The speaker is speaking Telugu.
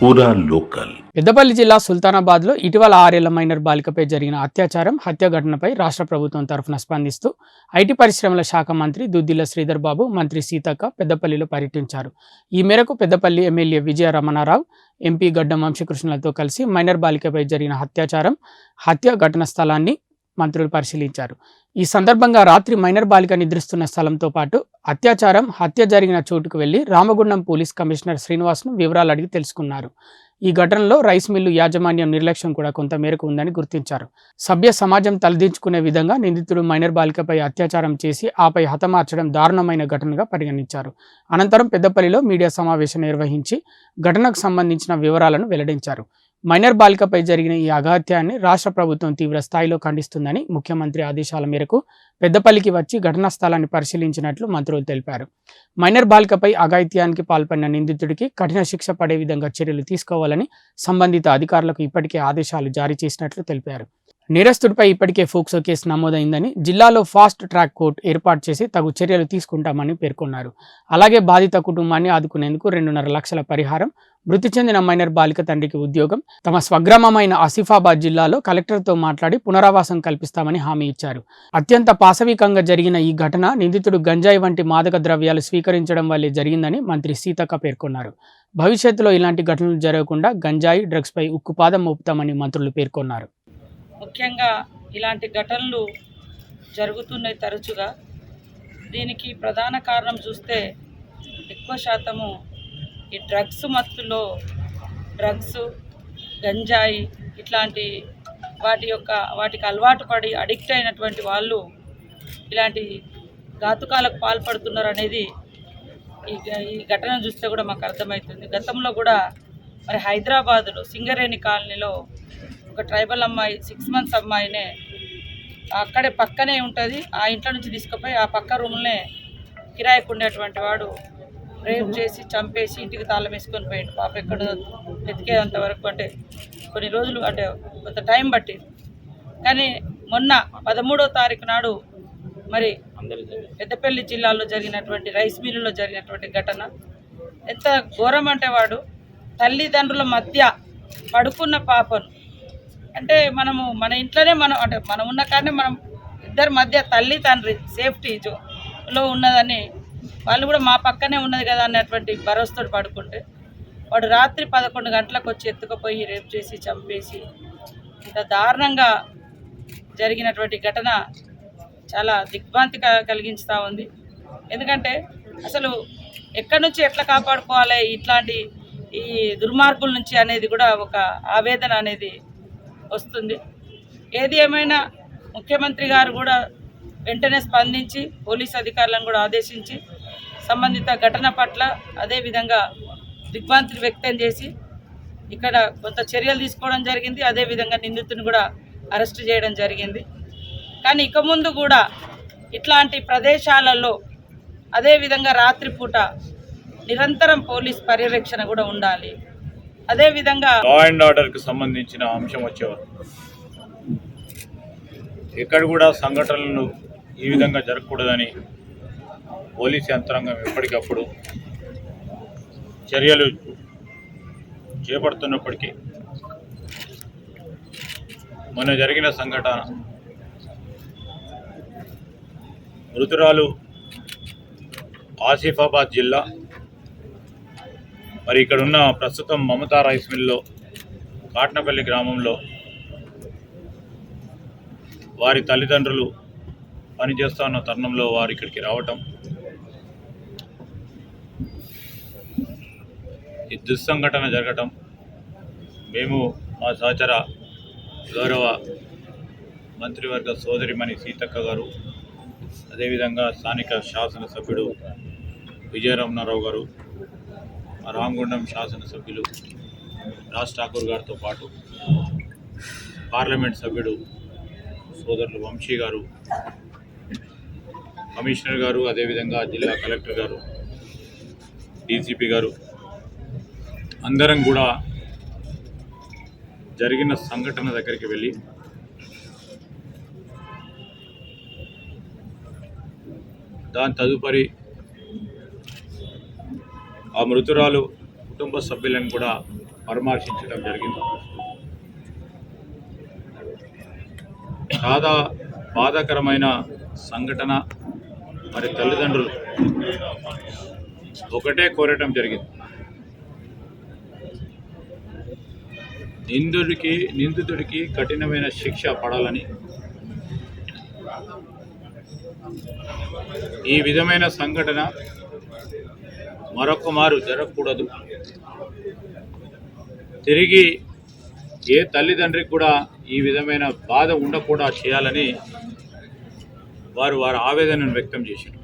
పూరా లోకల్. పెద్దపల్లి జిల్లా సుల్తానాబాద్లో ఇటీవల 6 ఏళ్ల మైనర్ బాలికపై జరిగిన అత్యాచారం, హత్య ఘటనపై రాష్ట్ర ప్రభుత్వం తరఫున స్పందిస్తూ ఐటీ పరిశ్రమల శాఖ మంత్రి దుద్దిళ్ల శ్రీధర్ బాబు, మంత్రి సీతక్క పెద్దపల్లిలో పర్యటించారు. ఈ మేరకు పెద్దపల్లి ఎమ్మెల్యే విజయ రమణారావు, ఎంపీ గడ్డం వంశీకృష్ణలతో కలిసి మైనర్ బాలికపై జరిగిన అత్యాచారం, హత్య ఘటన స్థలాన్ని మంత్రులు పరిశీలించారు. ఈ సందర్భంగా రాత్రి మైనర్ బాలిక నిద్రిస్తున్న స్థలంతో పాటు అత్యాచారం, హత్య జరిగిన చోటుకు వెళ్లి రామగుండం పోలీస్ కమిషనర్ శ్రీనివాస్ను వివరాలు అడిగి తెలుసుకున్నారు. ఈ ఘటనలో రైస్ మిల్లు యాజమాన్యం నిర్లక్ష్యం కూడా కొంత మేరకు ఉందని గుర్తించారు. సభ్య సమాజం తలదించుకునే విధంగా నిందితుడు మైనర్ బాలికపై అత్యాచారం చేసి ఆపై హతమార్చడం దారుణమైన ఘటనగా పరిగణించారు. అనంతరం పెద్దపల్లిలో మీడియా సమావేశం నిర్వహించి ఘటనకు సంబంధించిన వివరాలను వెల్లడించారు. మైనర్ బాలికపై జరిగిన ఈ అఘాత్యాన్ని రాష్ట్ర ప్రభుత్వం తీవ్ర స్థాయిలో ఖండిస్తుందని, ముఖ్యమంత్రి ఆదేశాల మేరకు పెద్దపల్లికి వచ్చి ఘటనా స్థలాన్ని పరిశీలించినట్లు మంత్రులు తెలిపారు. మైనర్ బాలికపై అఘాయిత్యానికి పాల్పడిన నిందితుడికి కఠిన శిక్ష పడే విధంగా చర్యలు తీసుకోవాలని సంబంధిత అధికారులకు ఇప్పటికే ఆదేశాలు జారీ చేసినట్లు తెలిపారు. నేరస్తుడిపై ఇప్పటికే ఫోక్సో కేసు నమోదైందని, జిల్లాలో ఫాస్ట్ ట్రాక్ కోర్టు ఏర్పాటు చేసి తగు చర్యలు తీసుకుంటామని పేర్కొన్నారు. అలాగే బాధిత కుటుంబాన్ని ఆదుకునేందుకు 2.5 లక్షల పరిహారం, మృతి చెందిన మైనర్ బాలిక తండ్రికి ఉద్యోగం, తమ స్వగ్రామమైన ఆసిఫాబాద్ జిల్లాలో కలెక్టర్తో మాట్లాడి పునరావాసం కల్పిస్తామని హామీ ఇచ్చారు. అత్యంత పాశవికంగా జరిగిన ఈ ఘటన నిందితుడు గంజాయి వంటి మాదక ద్రవ్యాలు స్వీకరించడం వల్లే జరిగిందని మంత్రి సీతక్క పేర్కొన్నారు. భవిష్యత్తులో ఇలాంటి ఘటనలు జరగకుండా గంజాయి, డ్రగ్స్పై ఉక్కుపాదం మోపుతామని మంత్రులు పేర్కొన్నారు. ముఖ్యంగా ఇలాంటి ఘటనలు జరుగుతున్నాయి తరచుగా. దీనికి ప్రధాన కారణం చూస్తే ఎక్కువ శాతము ఈ డ్రగ్స్ మత్తులో, డ్రగ్స్, గంజాయి ఇట్లాంటి వాటికి అలవాటు పడి అడిక్ట్ అయినటువంటి వాళ్ళు ఇలాంటి ఘాతుకాలకు పాల్పడుతున్నారు అనేది ఈ ఘటన చూస్తే కూడా మాకు అర్థమవుతుంది. గతంలో కూడా మరి హైదరాబాదులో సింగరేణి కాలనీలో ఒక ట్రైబల్ అమ్మాయి, 6 months అమ్మాయినే అక్కడే పక్కనే ఉంటుంది, ఆ ఇంట్లో నుంచి తీసుకుపోయి ఆ పక్క రూమ్లనే కిరాయికి ఉండేటువంటి వాడు రేప్ చేసి చంపేసి ఇంటికి తాళం వేసుకొని పోయిండు. పాప ఎక్కడ వెతికేంత వరకు అంటే కొన్ని రోజులు, అంటే కొంత టైం పట్టింది. కానీ మొన్న 13వ తారీఖు నాడు మరి పెద్దపల్లి జిల్లాలో జరిగినటువంటి రైస్ మిల్లులో జరిగినటువంటి ఘటన ఎంత ఘోరం అంటే, వాడు తల్లిదండ్రుల మధ్య పడుకున్న పాపను, అంటే మన ఇంట్లోనే మనం ఉన్న కాడనే మనం ఇద్దరి మధ్య తల్లి తండ్రి సేఫ్టీలో ఉన్నదని, వాళ్ళు కూడా మా పక్కనే ఉన్నది కదా అన్నటువంటి భరోసాతో పడుకుంటే వాడు రాత్రి 11 గంటలకు వచ్చి ఎత్తుకుపోయి రేప్ చేసి చంపేసి ఇంత దారుణంగా జరిగినటువంటి ఘటన చాలా దిగ్భ్రాంతి కలిగించుతూ ఉంది. ఎందుకంటే అసలు ఎక్కడి నుంచి ఎట్లా కాపాడుకోవాలి ఇట్లాంటి ఈ దుర్మార్గుల నుంచి అనేది కూడా ఒక ఆవేదన అనేది వస్తుంది. ఏది ఏమైనా ముఖ్యమంత్రి గారు కూడా వెంటనే స్పందించి పోలీస్ అధికారులను కూడా ఆదేశించి సంబంధిత ఘటన పట్ల అదేవిధంగా దిగ్భ్రాంతిని వ్యక్తం చేసి ఇక్కడ కొంత చర్యలు తీసుకోవడం జరిగింది. అదేవిధంగా నిందితుని కూడా అరెస్ట్ చేయడం జరిగింది. కానీ ఇక ముందు కూడా ఇట్లాంటి ప్రదేశాలలో అదేవిధంగా రాత్రిపూట నిరంతరం పోలీస్ పర్యవేక్షణ కూడా ఉండాలి. అదేవిధంగా లా అండ్ ఆర్డర్కి సంబంధించిన అంశం వచ్చేవారు ఎక్కడ కూడా సంఘటనలను ఈ విధంగా జరగకూడదని పోలీస్ యంత్రాంగం ఎప్పటికప్పుడు చర్యలు చేపడుతున్నప్పటికీ మొన్న జరిగిన సంఘటన మృతురాలు ఆసిఫాబాద్ జిల్లా, మరి ఇక్కడున్న ప్రస్తుతం మమతా రైస్ మిల్లో కాట్నపల్లి గ్రామంలో వారి తల్లిదండ్రులు పనిచేస్తూ ఉన్న తరుణంలో వారు ఇక్కడికి రావటం, ఈ దుస్సంఘటన జరగటం, మేము మా సహచర గౌరవ మంత్రివర్గ సోదరిమణి సీతక్క గారు, అదేవిధంగా స్థానిక శాసనసభ్యుడు విజయరమణారావు గారు, రామగుండం శాసనసభ్యులు రాజ్ ఠాకూర్ గారితో పాటు పార్లమెంట్ సభ్యుడు సోదరులు వంశీ గారు, కమిషనర్ గారు, అదేవిధంగా జిల్లా కలెక్టర్ గారు, డీసీపీ గారు అందరం కూడా జరిగిన సంఘటన దగ్గరికి వెళ్ళి దాని తదుపరి ఆ మృతురాలు కుటుంబ సభ్యులను కూడా పరామర్శించడం జరిగింది. చాలా బాధాకరమైన సంఘటన. మరి తల్లిదండ్రులు ఒకటే కోరటం జరిగింది, నిందితుడికి కఠినమైన శిక్ష పడాలని. ఈ విధమైన సంఘటన మరొక మారు జరగకూడదు. తిరిగి ఏ తల్లిదండ్రికి కూడా ఈ విధమైన బాధ ఉండకుండా చేయాలని వారు ఆవేదనను వ్యక్తం చేశారు.